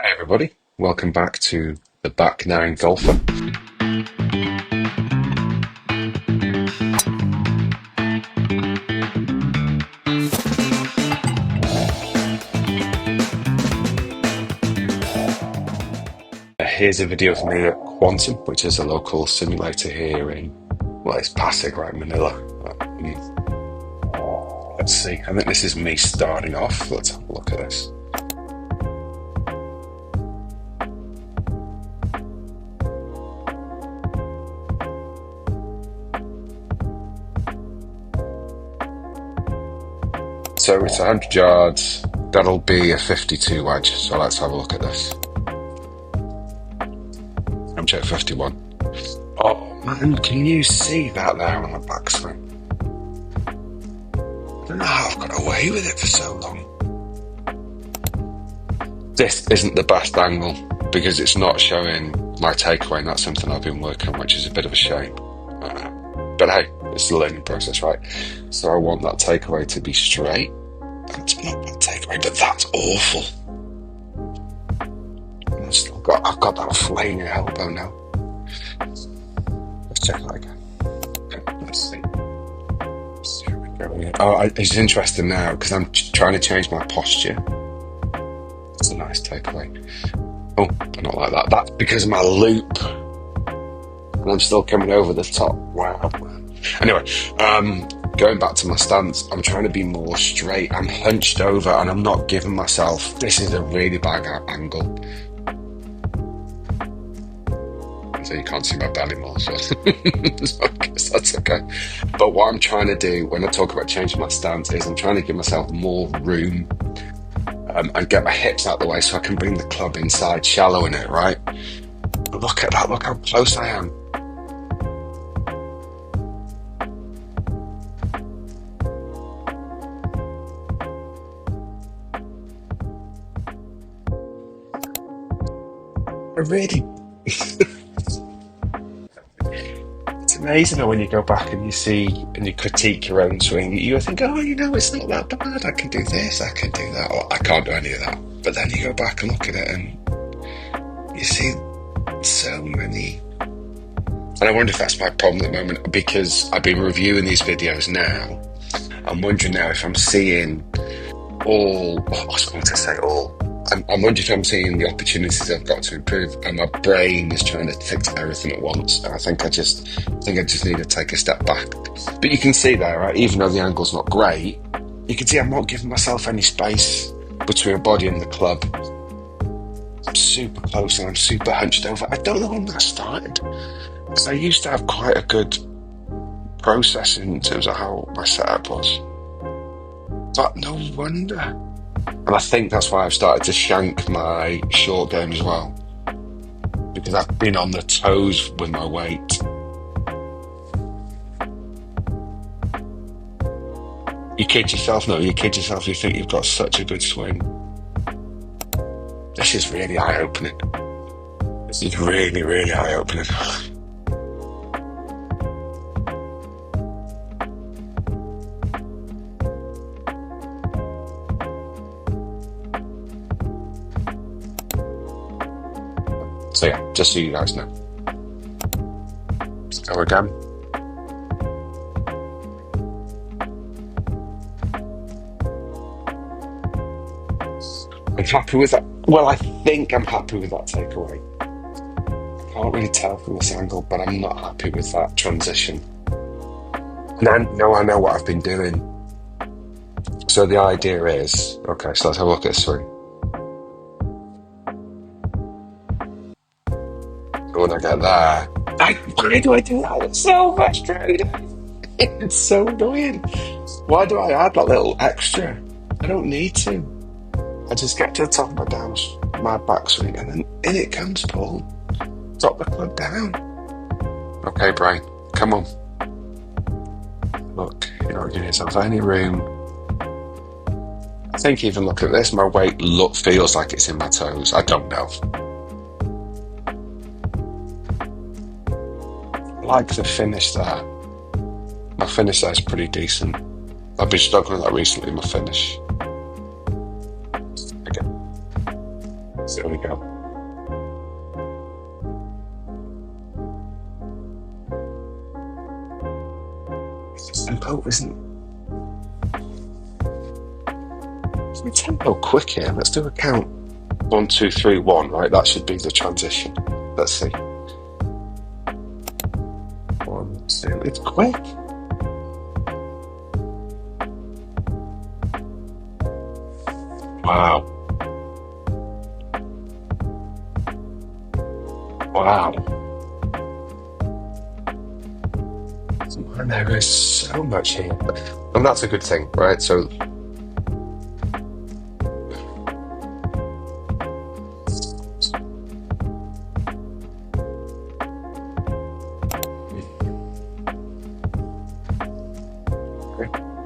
Hi everybody, welcome back to the Back Nine Golfer. Here's a video of me at Quantum, which is a local simulator here in, well, it's Pasig, right, Manila. Let's see, I think this is me starting off. Let's have a look at this. So it's 100 yards, that'll be a 52 wedge, so let's have a look at this. I'm check 51. Oh man, can you see that there on the backswing? I don't know how I've got away with it for so long. This isn't the best angle because it's not showing my takeaway, and that's something I've been working on, which is a bit of a shame. But hey, it's the learning process, right? So I want that takeaway to be straight. It's not that takeaway, but that's awful. I've got that flaming elbow now. Let's check that again. Okay, let's see. Here we go. Oh, it's interesting now because I'm trying to change my posture. That's a nice takeaway. Oh, not like that. That's because of my loop. And I'm still coming over the top. Wow. Anyway, going back to my stance, I'm trying to be more straight. I'm hunched over and I'm not giving myself, this is a really bad angle. So you can't see my belly more, so I guess that's okay. But what I'm trying to do when I talk about changing my stance is I'm trying to give myself more room and get my hips out the way so I can bring the club inside, shallowing it, right? But look at that, look how close I am. I really... It's amazing when you go back and you see and you critique your own swing, you think, oh, it's not that bad. I can do this, I can do that, or I can't do any of that. But then you go back and look at it and you see so many. And I wonder if that's my problem at the moment, because I've been reviewing these videos now. I'm wondering now if I'm seeing all, I was going to say all. I'm wondering if I'm seeing the opportunities I've got to improve, and my brain is trying to fix everything at once. And I think I just need to take a step back. But you can see there, right? Even though the angle's not great, you can see I'm not giving myself any space between my body and the club. I'm super close and I'm super hunched over. I don't know when that started, because I used to have quite a good process in terms of how my setup was. But no wonder. And I think that's why I've started to shank my short game as well, because I've been on the toes with my weight. You kid yourself, no, you kid yourself, you think you've got such a good swing. This is really eye-opening. This is really, really eye-opening. So yeah, just so you guys know. Let's go again. I'm happy with that. Well, I think I'm happy with that takeaway. I can't really tell from this angle, but I'm not happy with that transition. And I know what I've been doing. So the idea is, okay, so let's have a look at this swing. When I get there, why do I do that? It's so frustrating. It's so annoying. Why do I add that little extra? I don't need to. I just get to the top of my backswing, and then in it comes Paul. Drop the club down. Okay, Brian, come on. Look, you're not giving yourself any room. I think even look at this, my weight feels like it's in my toes. I don't know. I like the finish there. My finish there is pretty decent. I've been struggling with that recently, my finish. There we go. Tempo isn't the tempo quick here. Let's do a count. 1, 2, 3, 1. Right, that should be the transition. Let's see. 1, 2. It's quick. Wow. Wow. And there is so much here. And that's a good thing, right? So,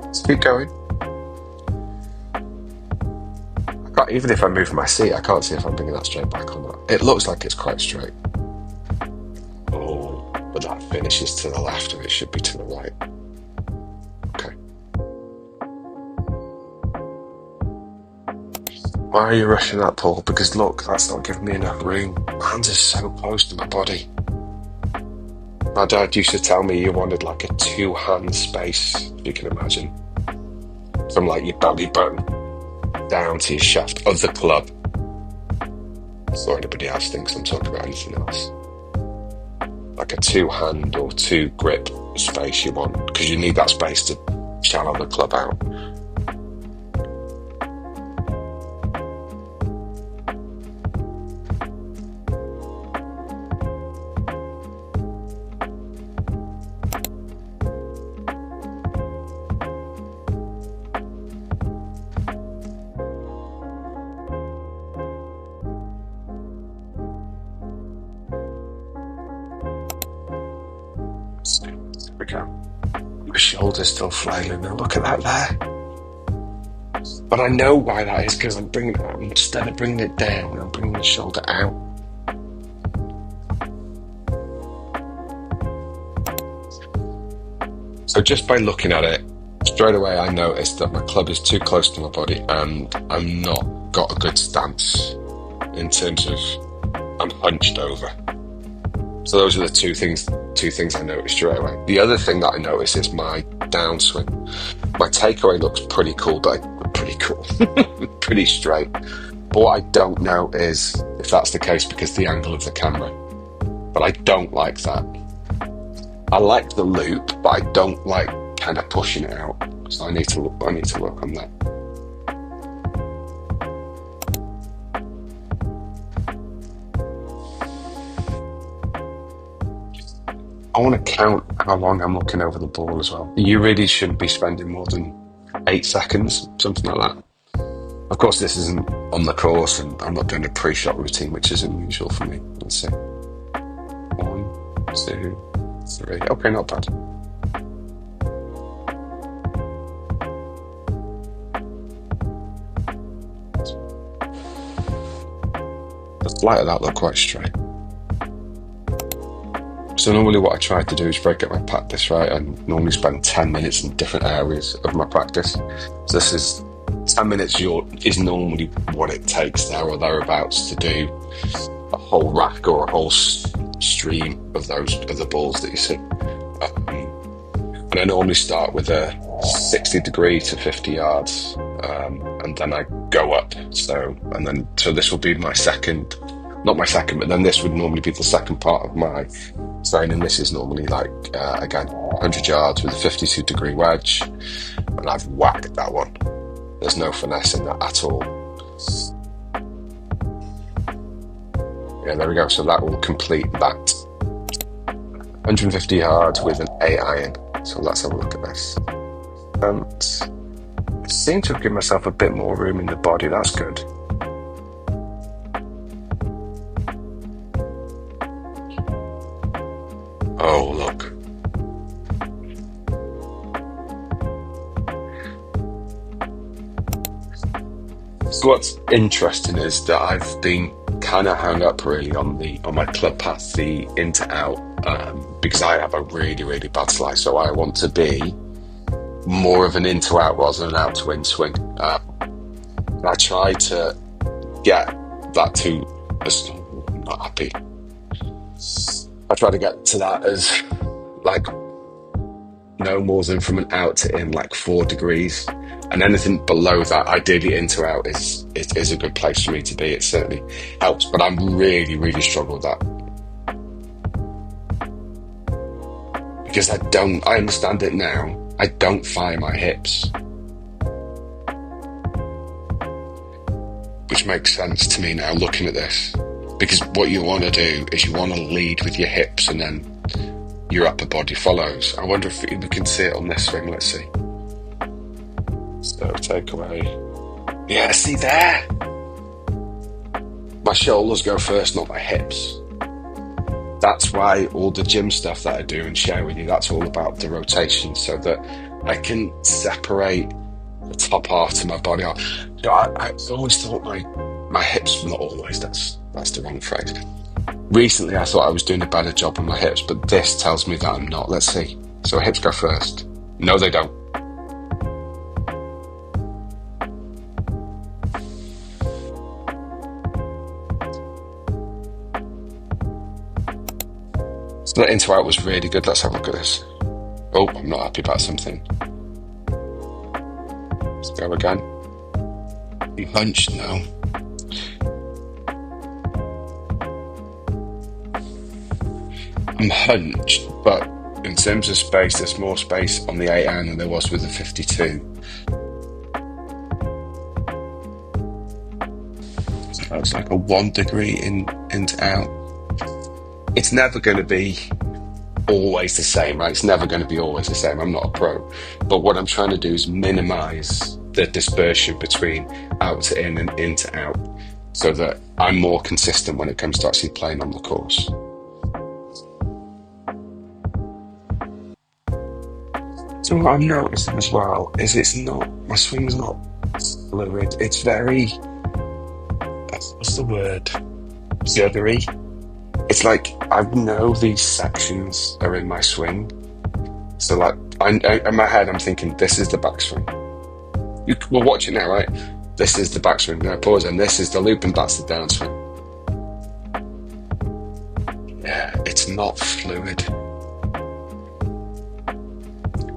let's keep going. Even if I move my seat, I can't see if I'm bringing that straight back or not. It looks like it's quite straight. Oh, but that finishes to the left and it should be to the right. Okay. Why are you rushing that, Paul? Because look, that's not giving me enough room. My hands are so close to my body. My dad used to tell me you wanted like a 2-hand space, if you can imagine. From like your belly button down to your shaft of the club. Before anybody else thinks I'm talking about anything else. Like a 2-hand or 2-grip space you want, because you need that space to channel the club out. There we go. My shoulder's still flailing now. Look at that there. But I know why that is, because instead of bringing it down, I'm bringing the shoulder out. So just by looking at it, straight away I noticed that my club is too close to my body and I'm not got a good stance in terms of I'm hunched over. So those are the two things I noticed straight away. The other thing that I noticed is my downswing. My takeaway looks pretty cool, pretty straight. But what I don't know is if that's the case because the angle of the camera. But I don't like that. I like the loop, but I don't like kind of pushing it out. So I need to work on that. I want to count how long I'm looking over the ball as well. You really shouldn't be spending more than 8 seconds, something like that. Of course, this isn't on the course, and I'm not doing a pre-shot routine, which is unusual for me. Let's see. 1, 2, 3. Okay, not bad. The flight of that looked quite straight. So normally what I try to do is break up my practice, right? I normally spend 10 minutes in different areas of my practice. So this is 10 minutes is normally what it takes there or thereabouts to do a whole rack or a whole stream of the balls that you see. And I normally start with a 60 degree to 50 yards, and then I go up. So this will be my second, not my second, but then this would normally be the second part of my training. This is normally like, again, 100 yards with a 52 degree wedge, and I've whacked that one. There's no finesse in that at all. Yeah, there we go. So that will complete that 150 yards with an 8 iron. So let's have a look at this. I seem to have given myself a bit more room in the body. That's good. Oh, look. So what's interesting is that I've been kind of hung up really on my club path, the in to out, because I have a really, really bad slice. So I want to be more of an in to out rather than an out to in swing. And I try to get that too as not happy. I try to get to that as like no more than from an out to in, like 4 degrees. And anything below that, ideally in to out, is a good place for me to be. It certainly helps, but I'm really, really struggle with that because I understand it now. I don't fire my hips, which makes sense to me now looking at this. Because what you want to do is you want to lead with your hips and then your upper body follows. I wonder if we can see it on this swing. Let's see. So take away. Yeah, see there? My shoulders go first, not my hips. That's why all the gym stuff that I do and share with you, that's all about the rotation so that I can separate the top half of my body. I always thought my hips, not always, that's the wrong phrase. Recently, I thought I was doing a better job on my hips, but this tells me that I'm not. Let's see. So hips go first. No, they don't. So that into out was really good. Let's have a look at this. Oh, I'm not happy about something. Let's go again. I'm hunched now. I'm hunched, but in terms of space, there's more space on the 8 iron than there was with the 52. So it's like a 1 degree in to out. It's never going to be always the same, right? It's never going to be always the same. I'm not a pro. But what I'm trying to do is minimize the dispersion between out to in and to out so that I'm more consistent when it comes to actually playing on the course. So what I'm noticing as well is my swing's not fluid. It's very, what's the word? Jittery. It's like I know these sections are in my swing. So like in my head, I'm thinking, this is the backswing. We'll watch it now, right? This is the backswing. Now pause, and this is the loop, and that's the downswing. Yeah, it's not fluid.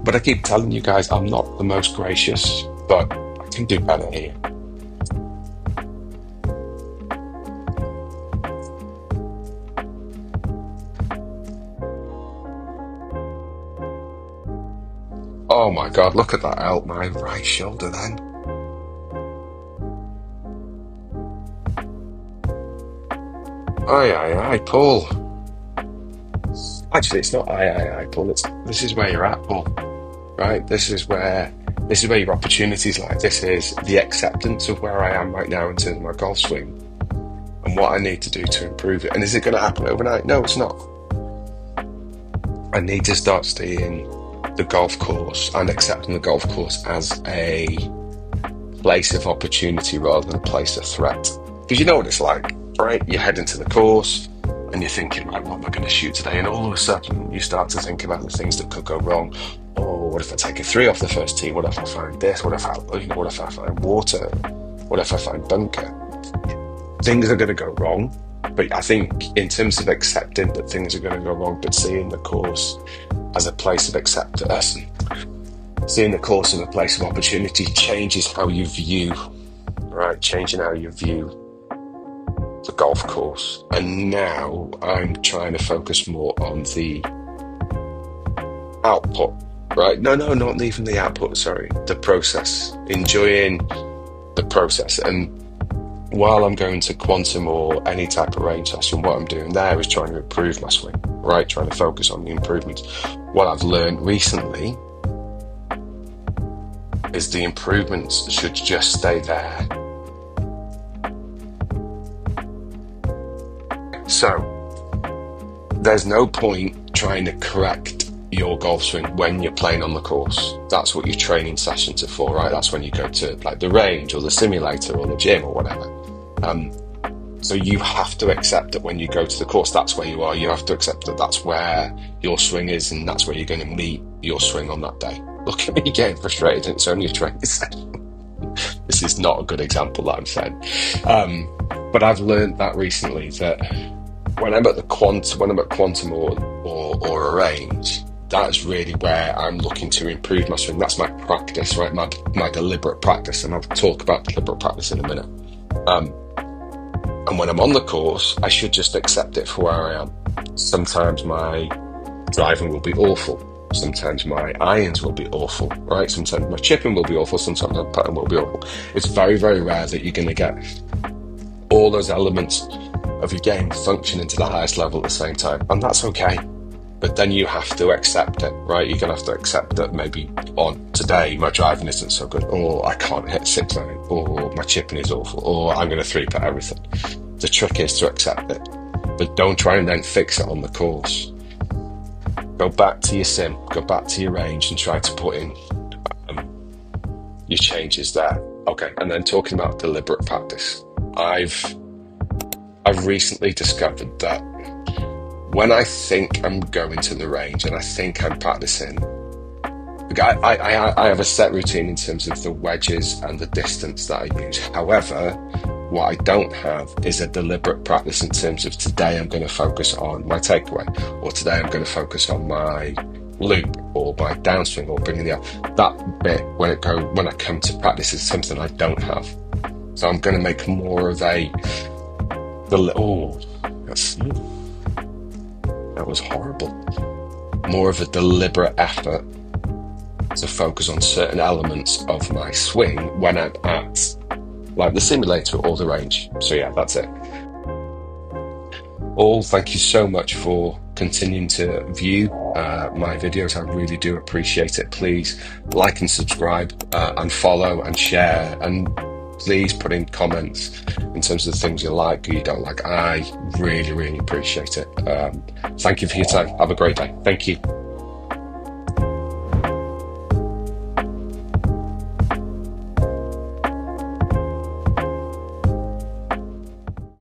But I keep telling you guys, I'm not the most gracious, but I can do better here. Oh my God, look at that out my right shoulder then. Aye, Paul. Actually, it's not aye, Paul. This is where you're at, Paul. Right? This is where your opportunities lie. This is the acceptance of where I am right now in terms of my golf swing and what I need to do to improve it. And is it going to happen overnight? No, it's not. I need to start seeing the golf course and accepting the golf course as a place of opportunity rather than a place of threat. Because you know what it's like, right? You head into the course and you're thinking, right, what am I going to shoot today? And all of a sudden you start to think about the things that could go wrong. Oh, what if I take a 3 off the first tee? What if I find this? What if I find water? What if I find bunker? Things are going to go wrong. But I think in terms of accepting that things are going to go wrong, but seeing the course as a place of acceptance, seeing the course as a place of opportunity changes how you view, right? Changing how you view the golf course. And now I'm trying to focus more on the output, right? No, not even the output, sorry. The process. Enjoying the process. And while I'm going to quantum or any type of range session, what I'm doing there is trying to improve my swing, right? Trying to focus on the improvements. What I've learned recently is the improvements should just stay there. So there's no point trying to correct your golf swing when you're playing on the course. That's what your training sessions are for, right? That's when you go to like the range or the simulator or the gym or whatever. So you have to accept that when you go to the course, that's where you are. You have to accept that that's where your swing is and that's where you're going to meet your swing on that day. Look at me getting frustrated and it's only a training session. This is not a good example that I'm saying. But I've learned that recently that when I'm at quantum or a range, that's really where I'm looking to improve my swing. That's my practice, right? My deliberate practice, and I'll talk about deliberate practice in a minute. Um, and when I'm on the course, I should just accept it for where I am. Sometimes my driving will be awful. Sometimes my irons will be awful, right? Sometimes my chipping will be awful. Sometimes my putting will be awful. It's very, very rare that you're going to get all those elements of your game functioning to the highest level at the same time, and that's okay. But then you have to accept it, right? You're gonna have to accept that maybe on today my driving isn't so good, or I can't hit 6-9, or my chipping is awful, or I'm gonna three putt everything. The trick is to accept it, but don't try and then fix it on the course. Go back to your sim, go back to your range, and try to put in your changes there. Okay, and then talking about deliberate practice, I've recently discovered that when I think I'm going to the range and I think I'm practicing, I have a set routine in terms of the wedges and the distance that I use. However, what I don't have is a deliberate practice in terms of today I'm going to focus on my takeaway, or today I'm going to focus on my loop or my downswing or bringing the up. That bit when I come to practice is something I don't have. So I'm going to make more of that was horrible. More of a deliberate effort to focus on certain elements of my swing when I'm at like the simulator or the range. So yeah, that's it. All, thank you so much for continuing to view my videos. I really do appreciate it. Please like and subscribe and follow and share, and please put in comments in terms of the things you like or you don't like. I really, really appreciate it. Thank you for your time. Have a great day. Thank you.